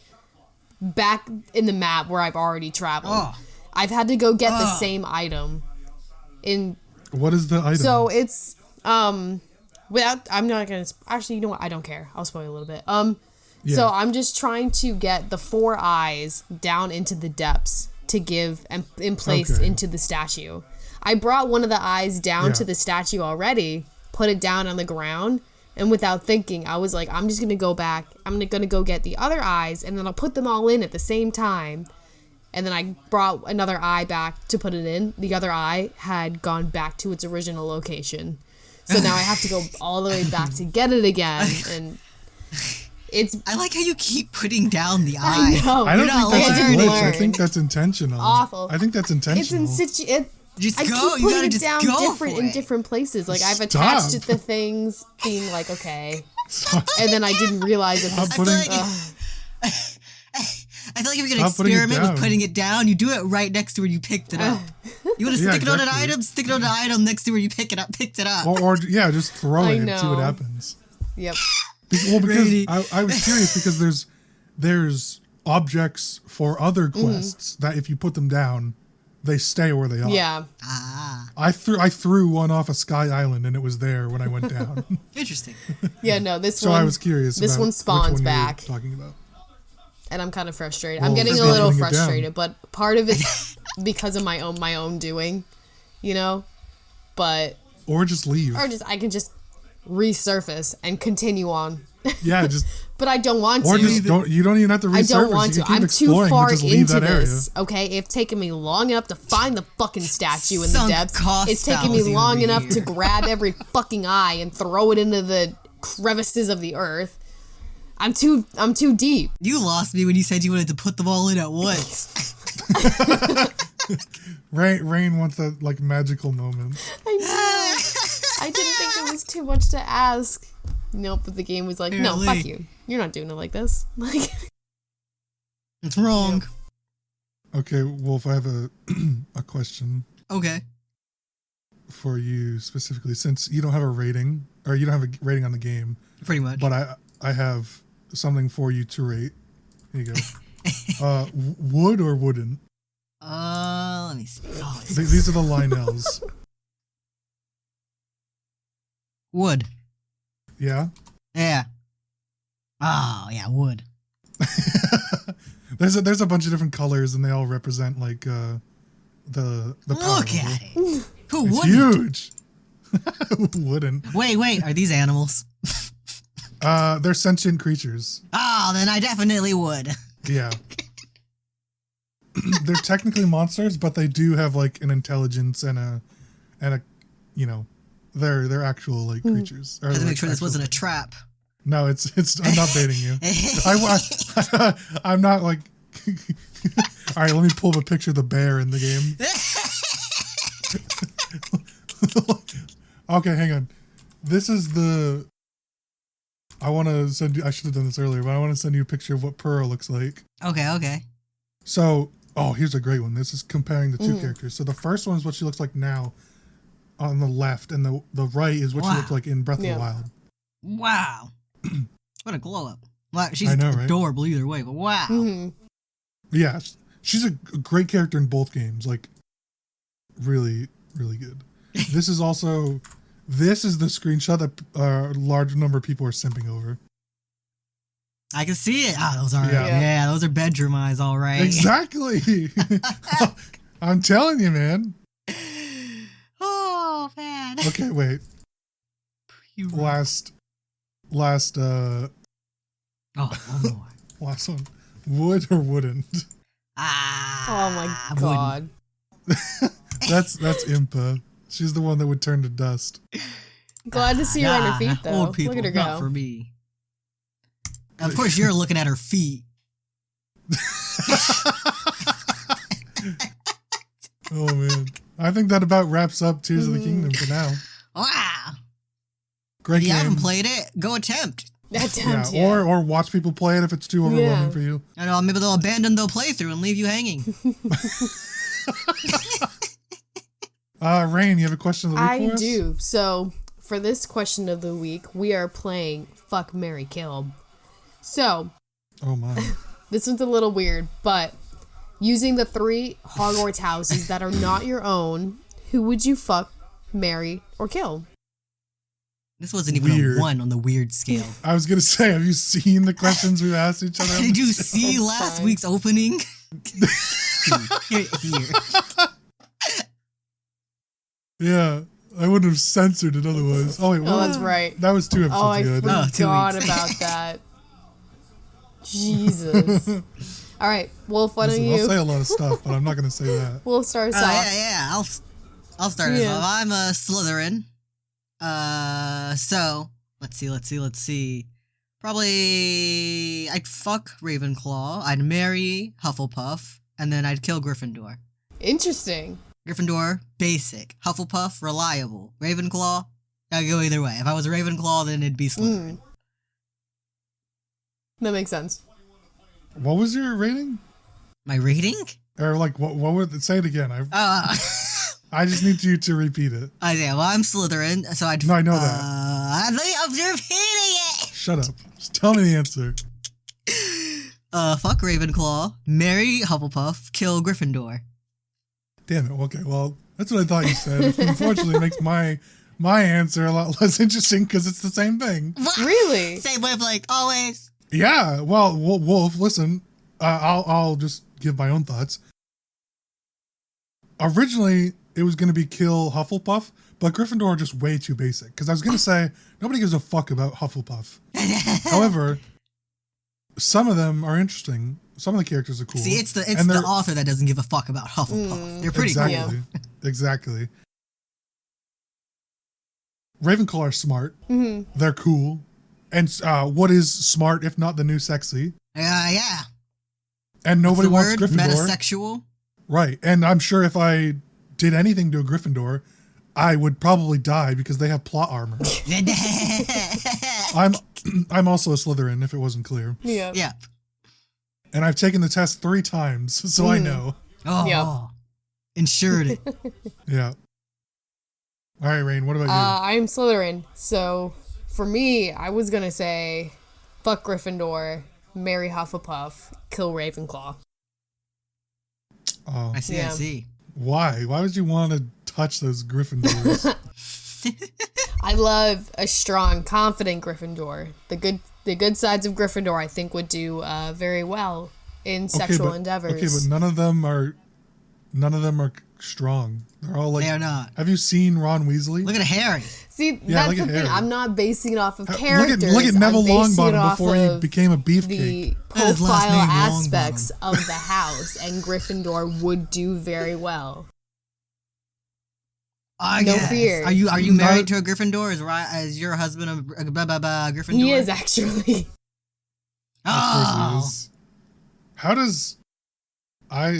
back in the map where I've already traveled. I've had to go get the same item. What is the item? So it's, without, I'm not gonna, actually, you know what, I don't care. I'll spoil a little bit. So I'm just trying to get the 4 eyes down into the depths to give and in place into the statue. I brought one of the eyes down to the statue already, put it down on the ground, and without thinking, I was like, I'm just gonna go back. I'm gonna go get the other eyes, and then I'll put them all in at the same time. And then I brought another eye back to put it in. The other eye had gone back to its original location. So now I have to go all the way back to get it again, and it's... I like how you keep putting down the eye. I know. I don't think that's a glitch. I learn. think that's intentional. Awful. I think that's intentional. Just I go. keep You putting gotta it just down go in different places. Like I've Stop. attached it to things, being like, okay, and then I didn't realize it. Stop Was, putting- I feel like if you're gonna Stop putting it experiment with down. putting it down, you do it right next to where you picked it up. You want to stick it on an exactly. item? Stick it on an item next to where you picked it up. or just throw I it and see what know. happens. Yep. Because Brady. I was curious because there's objects for other quests that if you put them down, they stay where they are. Yeah. I threw one off a sky island and it was there when I went down. Interesting. Yeah. No. This So one. I was curious. This about one which spawns one you were back. talking about. And I'm kind of frustrated. Well, I'm getting a stop little putting it down. frustrated, but part of it's because of my own doing, you know. But Or just leave. I can just resurface and continue on. Yeah, just But I don't want or to. just don't. You don't even have to resurface. I don't want you to. can keep I'm too exploring, but far just leave into that this. area. Okay, it's taken me long enough to find the fucking statue in the Sunk depths. cost It's taken me fallacy long over enough here. to grab every fucking eye and throw it into the crevices of the earth. I'm too deep. You lost me when you said you wanted to put them all in at once. Rain wants that like magical moment. I know. I didn't think it was too much to ask. Nope, but the game was like, no, Really? fuck you. You're not doing it like this. Like, It's wrong. Okay, Wolf, I have a question Okay. for you specifically, since you don't have a rating or you don't have a rating on the game, Pretty much. but I have something for you to rate. Here you go. Wood or wooden? Let me see. Oh, These are the Lionels. wood. Yeah. Yeah. Oh, yeah, wood. There's a bunch of different colors and they all represent like the power Look level. at it. Who It's wouldn't? huge. Wooden. Wait, are these animals? They're sentient creatures. Oh, then I definitely would. Yeah. They're technically monsters, but they do have like an intelligence and a you know, they're actual like creatures. Or, I had to like, make sure this actual- wasn't a trap. No, it's I'm not baiting you. I'm not like all right, let me pull up a picture of the bear in the game. Okay, hang on. This is the I want to send you I should have done this earlier, but I want to send you a picture of what Puraussy looks like. Okay. So, here's a great one. This is comparing the two characters. So the first one is what she looks like now on the left, and the right is what she Wow. looked like in Breath of Yeah. the Wild. Wow. What a glow up. Well, she's I know, right? adorable either way, but wow. mhm. Yeah, she's a great character in both games. Like, really, really good. This is the screenshot that a large number of people are simping over. I can see it. Ah, those are Yeah. those are bedroom eyes, all right. Exactly. I'm telling you, man. Oh man. Okay, wait. Last Oh, one more. last one. Wood or wooden? Oh my wouldn't. god. That's Impa. She's the one that would turn to dust. Glad to see her on her feet, though. Old people, Look at her not for go. me. Of course, you're looking at her feet. Oh man, I think that about wraps up Tears of the Kingdom for now. Wow. Great If you game. haven't played it, go attempt. Attempt, Yeah, or watch people play it if it's too overwhelming Yeah. for you. I know, maybe they'll abandon their playthrough and leave you hanging. Rain, you have a question of the week I for us? do. So for this question of the week, we are playing Fuck, Marry, Kill. So Oh my. this one's a little weird, but using the 3 Hogwarts houses that are not your own, who would you fuck, marry, or kill? This wasn't even Weird. a 1 on the weird scale. I was gonna say, have you seen the questions we've asked each other? Did you see last fine. week's opening? Here. Yeah, I wouldn't have censored it otherwise. Oh wait, what? Oh, that's right. That was 2 episodes Oh, I ago. Oh, 2 forgot weeks. about that. Jesus. All right. Well, why don't Listen, I'll say you? a lot of stuff, but I'm not gonna say that. We'll start us off. Yeah. I'll start us Yeah. off. I'm a Slytherin. So let's see. Probably I'd fuck Ravenclaw. I'd marry Hufflepuff, and then I'd kill Gryffindor. Interesting. Gryffindor, basic. Hufflepuff, reliable. Ravenclaw, I'd go either way. If I was a Ravenclaw, then it'd be Slytherin. That makes sense. What was your rating? My rating? Or like, what would it say it again? I just need you to repeat it. Well, I'm Slytherin, so I'd. No, I know that. I think I'm repeating it. Shut up. Just tell me the answer. Fuck Ravenclaw, marry Hufflepuff, kill Gryffindor. Damn it. Okay, well, that's what I thought you said. Unfortunately, it makes my answer a lot less interesting because it's the same thing. What? Really? Same wavelength, always. Yeah. Well, Wolf, listen. I'll just give my own thoughts. Originally, it was going to be kill Hufflepuff, but Gryffindor are just way too basic. Because I was going to say, nobody gives a fuck about Hufflepuff. However, some of them are interesting. Some of the characters are cool. See, it's the And they're- author that doesn't give a fuck about Hufflepuff. They're pretty cool. exactly. Exactly. Ravenclaw are smart. Mm-hmm. They're cool. And what is smart if not the new sexy? Yeah. And nobody wants word? Gryffindor. Metasexual. Right. And I'm sure if I did anything to a Gryffindor, I would probably die because they have plot armor. I'm also a Slytherin, if it wasn't clear. Yeah. Yeah. And I've taken the test 3 times, so I know. Oh. Yeah. Insured it. Yeah. All right, Rain, what about you? I'm Slytherin. So for me, I was gonna say, fuck Gryffindor, marry Hufflepuff, kill Ravenclaw. Oh, I see. Yeah. why? Why would you want to touch those Gryffindors? I love a strong, confident Gryffindor. The good sides of Gryffindor, I think, would do very well in sexual endeavors. Okay, but none of them are strong. They're all like. They are not. Have you seen Ron Weasley? Look at Harry. See, Yeah, that's look the at thing. Harry. I'm not basing it off of Look characters. at Neville I'm basing it Longbottom off before he of became a beefcake. the His last profile name aspects of the house, and Gryffindor would do very well. I No guess. fear. Are you married to a Gryffindor? Is your husband a Gryffindor? He is actually. Of course he Oh. is. How does how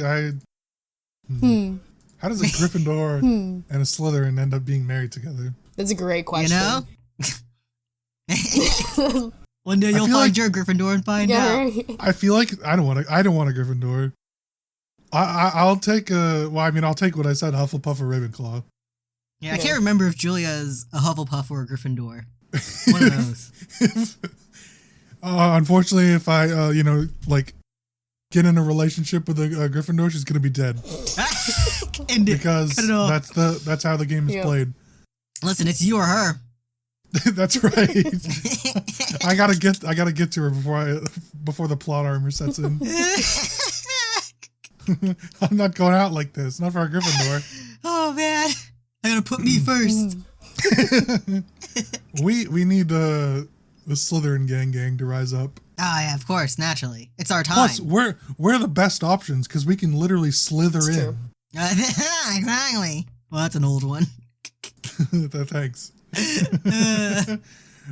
does a Gryffindor and a Slytherin end up being married together? That's a great You question. know? One day you'll feel find like- your Gryffindor and find Yeah, out. right. I feel like I don't want a Gryffindor. I'll take I'll take what I said, Hufflepuff or Ravenclaw. Yeah, I Yeah. can't remember if Julia is a Hufflepuff or a Gryffindor. One of those. Unfortunately, if I get in a relationship with a Gryffindor, she's gonna be dead End it. because Cut it off. that's how the game is Yeah. played. Listen, it's you or her. That's right. I gotta get to her before the plot armor sets in. I'm not going out like this. Not for a Gryffindor. Oh man, I gotta put me first. We need the Slytherin gang to rise up. Oh yeah, of course, naturally. It's our time. Plus, we're the best options because we can literally slither It's in. true. Exactly. Well, that's an old one. Thanks.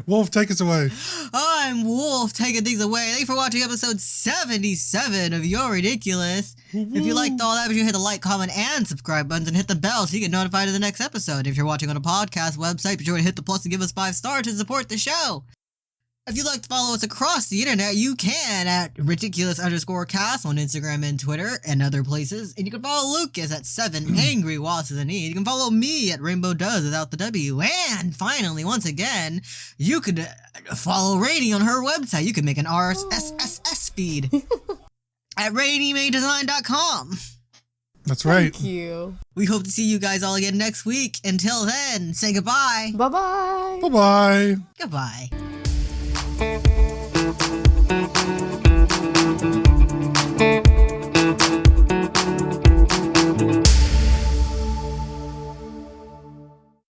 Wolf, take us away. I'm Wolf, taking things away. Thank you for watching episode 77 of You're Ridiculous. If you liked all that, be sure to hit the like, comment, and subscribe buttons and hit the bell so you get notified of the next episode. If you're watching on a podcast website, be sure to hit the plus and give us 5 stars to support the show. If you'd like to follow us across the internet, you can at ridiculous_cast on Instagram and Twitter and other places. And you can follow Lucas at 7AngryWasps with an E. You can follow me at Rainbow Does without the W. And finally, once again, you could follow Rainy on her website. You can make an RSS feed at RainyMayDesign.com. That's right. Thank you. We hope to see you guys all again next week. Until then, say goodbye. Bye-bye. Bye-bye. Goodbye.